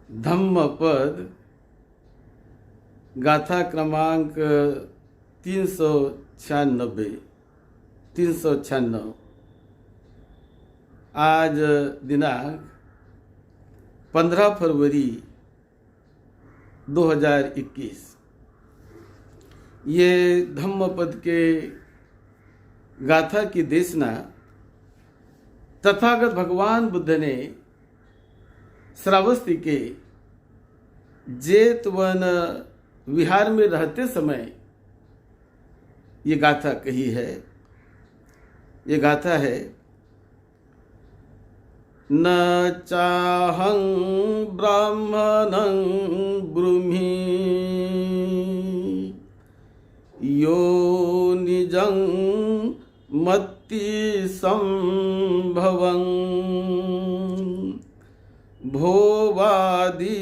धम्मपद गाथा क्रमांक 396। आज दिनांक 15 फरवरी 2021। ये धम्मपद के गाथा की देशना तथागत भगवान बुद्ध ने श्रावस्ती के जेतवन विहार में रहते समय ये गाथा कही है। ये गाथा है, न चाहं ब्राह्मणं ब्रूहि यो निजं मत्ति संभवं भोवादी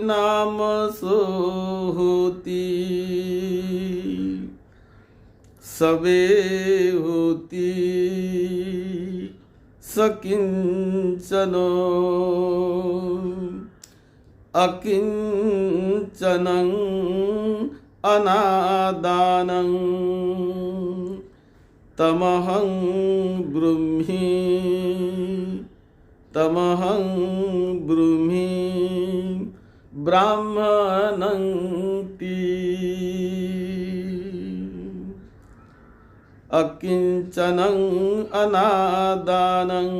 नाम सोहोती सवे होती सकिंचनो अकिंचनं अनादानं तमहं ब्रूहि तमहं ब्रूहि ब्राह्मणं ति अकिंचनं अनादानं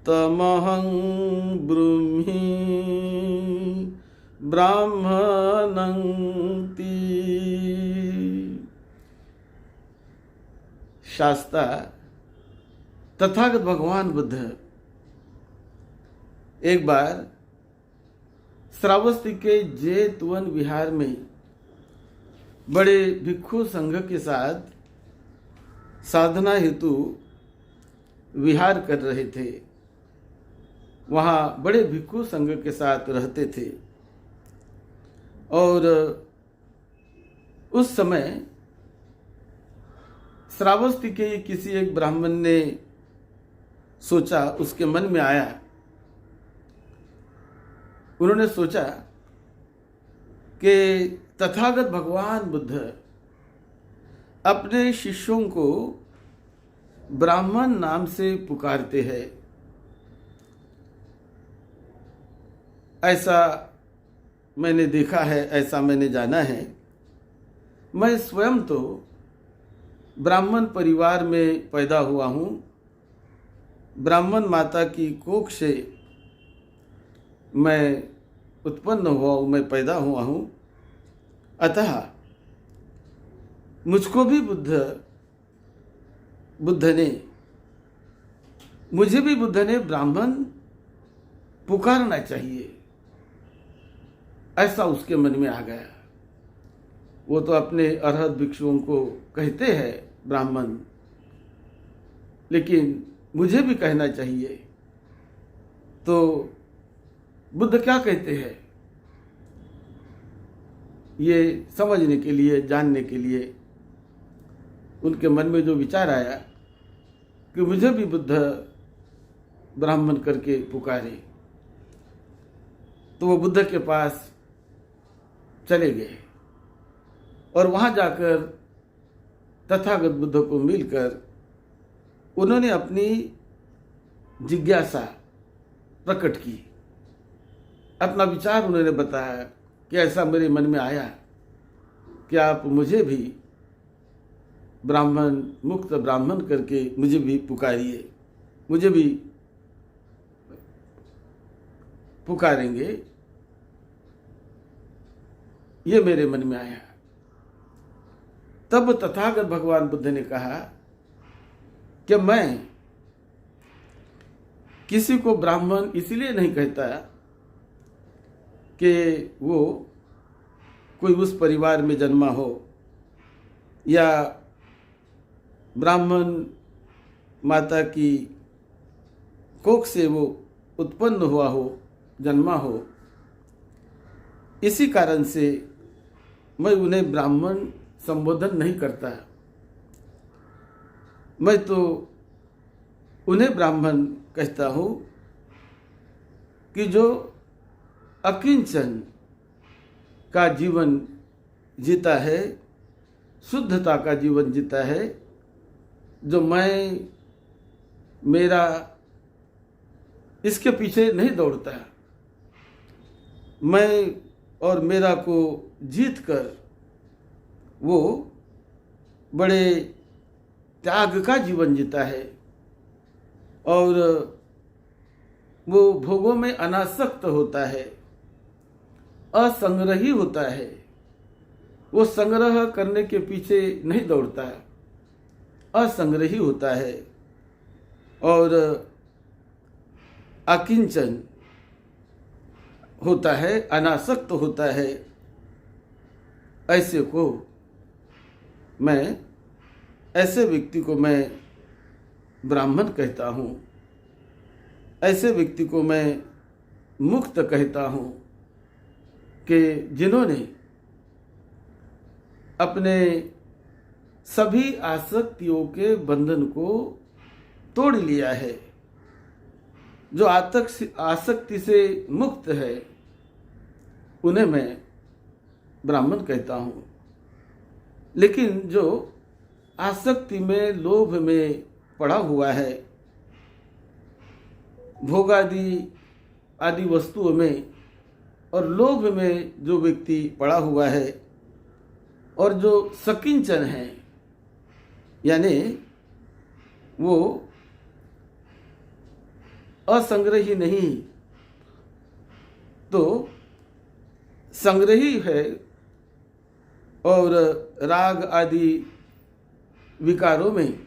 तमहं ब्रूहि ब्राह्मणं ति। शास्ता तथागत भगवान बुद्ध एक बार श्रावस्ती के जेतवन विहार में बड़े भिक्षु संघ के साथ साधना हेतु विहार कर रहे थे। वहाँ बड़े भिक्षु संघ के साथ रहते थे और उस समय श्रावस्ती के किसी एक ब्राह्मण ने सोचा, उसके मन में आया, उन्होंने सोचा कि तथागत भगवान बुद्ध अपने शिष्यों को ब्राह्मण नाम से पुकारते हैं। ऐसा मैंने देखा है, ऐसा मैंने जाना है। मैं स्वयं तो ब्राह्मण परिवार में पैदा हुआ हूँ। ब्राह्मण माता की कोख से मैं उत्पन्न हुआ हूँ, मैं पैदा हुआ हूँ। अतः मुझको भी मुझे भी बुद्ध ने ब्राह्मण पुकारना चाहिए, ऐसा उसके मन में आ गया। वो तो अपने अरहत भिक्षुओं को कहते हैं ब्राह्मण, लेकिन मुझे भी कहना चाहिए। तो बुद्ध क्या कहते हैं, ये समझने के लिए, जानने के लिए उनके मन में जो विचार आया कि मुझे भी बुद्ध ब्राह्मण करके पुकारे, तो वो बुद्ध के पास चले गए और वहाँ जाकर तथागत बुद्ध को मिलकर उन्होंने अपनी जिज्ञासा प्रकट की। अपना विचार उन्होंने बताया कि ऐसा मेरे मन में आया कि आप मुझे भी ब्राह्मण, मुक्त ब्राह्मण करके मुझे भी पुकारिए, मुझे भी पुकारेंगे, ये मेरे मन में आया। तब तथागत भगवान बुद्ध ने कहा कि मैं किसी को ब्राह्मण इसलिए नहीं कहता कि वो कोई उस परिवार में जन्मा हो या ब्राह्मण माता की कोख से वो उत्पन्न हुआ हो, जन्मा हो। इसी कारण से मैं उन्हें ब्राह्मण संबोधन नहीं करता। मैं तो उन्हें ब्राह्मण कहता हूँ कि जो अकिंचन का जीवन जीता है, शुद्धता का जीवन जीता है, जो मैं मेरा इसके पीछे नहीं दौड़ता, मैं और मेरा को जीत कर वो बड़े त्याग का जीवन जीता है और वो भोगों में अनासक्त होता है, असंग्रही होता है। वो संग्रह करने के पीछे नहीं दौड़ता है, असंग्रही होता है और अकिंचन होता है, अनासक्त होता है। ऐसे व्यक्ति को मैं ब्राह्मण कहता हूँ, ऐसे व्यक्ति को मैं मुक्त कहता हूँ कि जिन्होंने अपने सभी आसक्तियों के बंधन को तोड़ लिया है, जो आसक्ति से मुक्त है, उन्हें मैं ब्राह्मण कहता हूँ। लेकिन जो आसक्ति में, लोभ में पड़ा हुआ है, भोगादि आदि वस्तुओं में और लोभ में जो व्यक्ति पड़ा हुआ है और जो सकिंचन है, यानी वो असंग्रही नहीं तो संग्रही है और राग आदि विकारों में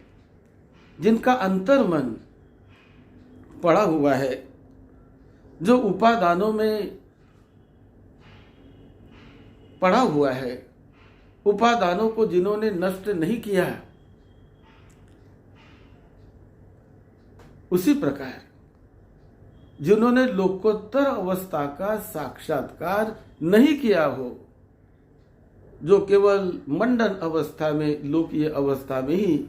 जिनका अंतर्मन पड़ा हुआ है, जो उपादानों में पड़ा हुआ है, उपादानों को जिन्होंने नष्ट नहीं किया, उसी प्रकार जिन्होंने लोकोत्तर अवस्था का साक्षात्कार नहीं किया हो, जो केवल मंडन अवस्था में, लोकीय अवस्था में ही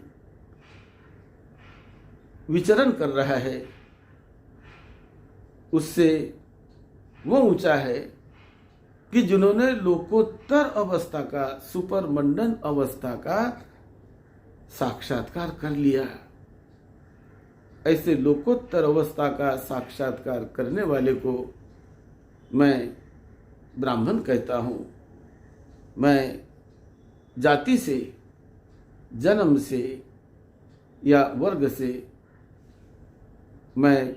विचरण कर रहा है, उससे वो ऊंचा है कि जिन्होंने लोकोत्तर अवस्था का, सुपर मंडन अवस्था का साक्षात्कार कर लिया। ऐसे लोकोत्तर अवस्था का साक्षात्कार करने वाले को मैं ब्राह्मण कहता हूँ। मैं जाति से, जन्म से या वर्ग से मैं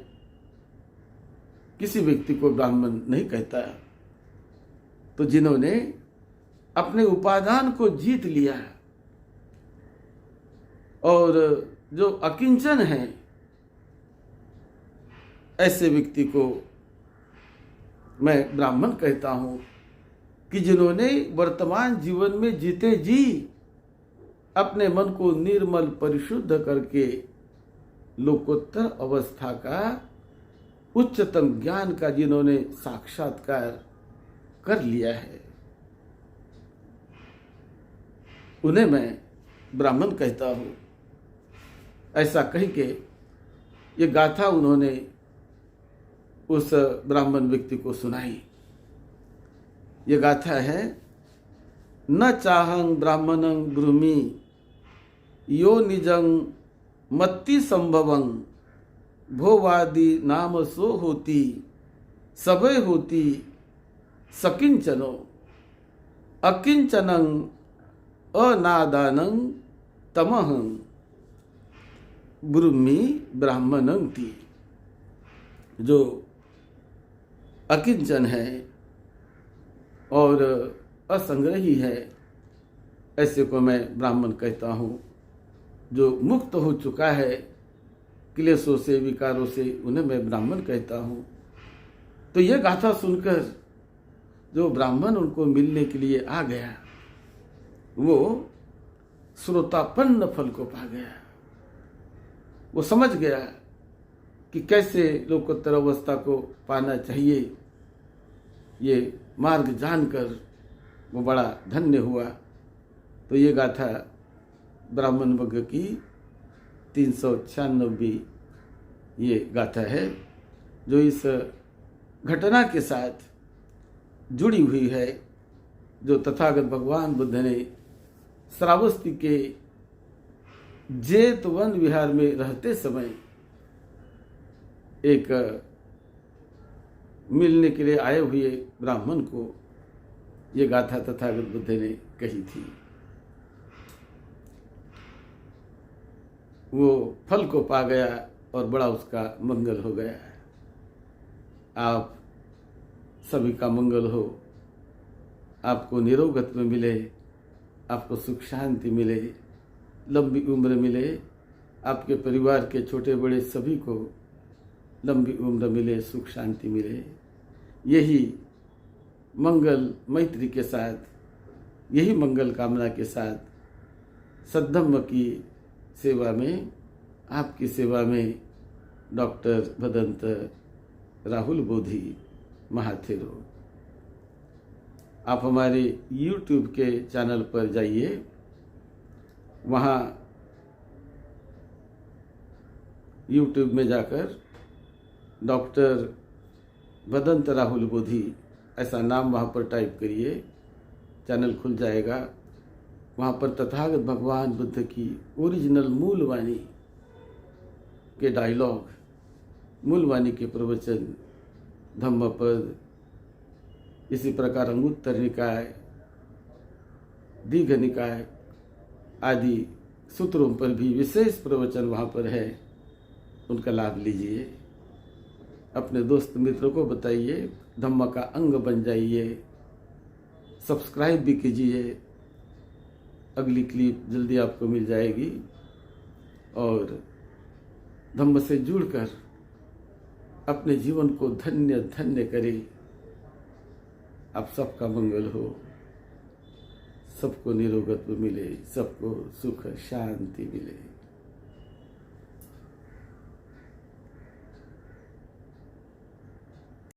किसी व्यक्ति को ब्राह्मण नहीं कहता। तो जिन्होंने अपने उपादान को जीत लिया और जो अकिंचन है, ऐसे व्यक्ति को मैं ब्राह्मण कहता हूँ कि जिन्होंने वर्तमान जीवन में जीते जी अपने मन को निर्मल परिशुद्ध करके लोकोत्तर अवस्था का, उच्चतम ज्ञान का जिन्होंने साक्षात्कार कर लिया है, उन्हें मैं ब्राह्मण कहता हूँ। ऐसा कह के ये गाथा उन्होंने उस ब्राह्मण व्यक्ति को सुनाई। ये गाथा है, न चाहं ब्राह्मणं ब्रूमि यो निजं मत्ति संभवं भोवादि नाम सो होती सबे होती सकिंचनो अकिंचनं अनादानं तमहं ब्रूमि ब्राह्मणं ती। जो अकिंचन है और असंग्रही है, ऐसे को मैं ब्राह्मण कहता हूँ। जो मुक्त हो चुका है क्लेशों से, विकारों से, उन्हें मैं ब्राह्मण कहता हूँ। तो यह गाथा सुनकर जो ब्राह्मण उनको मिलने के लिए आ गया, वो श्रोतापन्न फल को पा गया। वो समझ गया कि कैसे लोकोत्तर अवस्था को पाना चाहिए। ये मार्ग जानकर वो बड़ा धन्य हुआ। तो ये गाथा ब्राह्मण वर्ग की 396 ये गाथा है, जो इस घटना के साथ जुड़ी हुई है, जो तथागत भगवान बुद्ध ने श्रावस्ती के जेत वन विहार में रहते समय एक मिलने के लिए आए हुए ब्राह्मण को ये गाथा तथागत बुद्ध ने कही थी। वो फल को पा गया और बड़ा उसका मंगल हो गया। आप सभी का मंगल हो, आपको निरोगत में मिले, आपको सुख शांति मिले, लंबी उम्र मिले, आपके परिवार के छोटे बड़े सभी को लंबी उम्र मिले, सुख शांति मिले। यही मंगल मैत्री के साथ, यही मंगल कामना के साथ सद्धम्म की सेवा में, आपकी सेवा में डॉक्टर भदंत राहुल बोधी महाथेरो। आप हमारे YouTube के चैनल पर जाइए, वहाँ YouTube में जाकर डॉक्टर भदंत राहुल बोधी ऐसा नाम वहाँ पर टाइप करिए, चैनल खुल जाएगा। वहाँ पर तथागत भगवान बुद्ध की ओरिजिनल मूल वाणी के डायलॉग, मूल वाणी के प्रवचन, धम्मपद, इसी प्रकार अंगुत्तर निकाय, दीर्घ निकाय आदि सूत्रों पर भी विशेष प्रवचन वहाँ पर है, उनका लाभ लीजिए। अपने दोस्त मित्रों को बताइए, धम्म का अंग बन जाइए। सब्सक्राइब भी कीजिए, अगली क्लिप जल्दी आपको मिल जाएगी। और धम्म से जुड़कर अपने जीवन को धन्य धन्य करें। आप सबका मंगल हो, सबको निरोगत्व मिले, सबको सुख शांति मिले।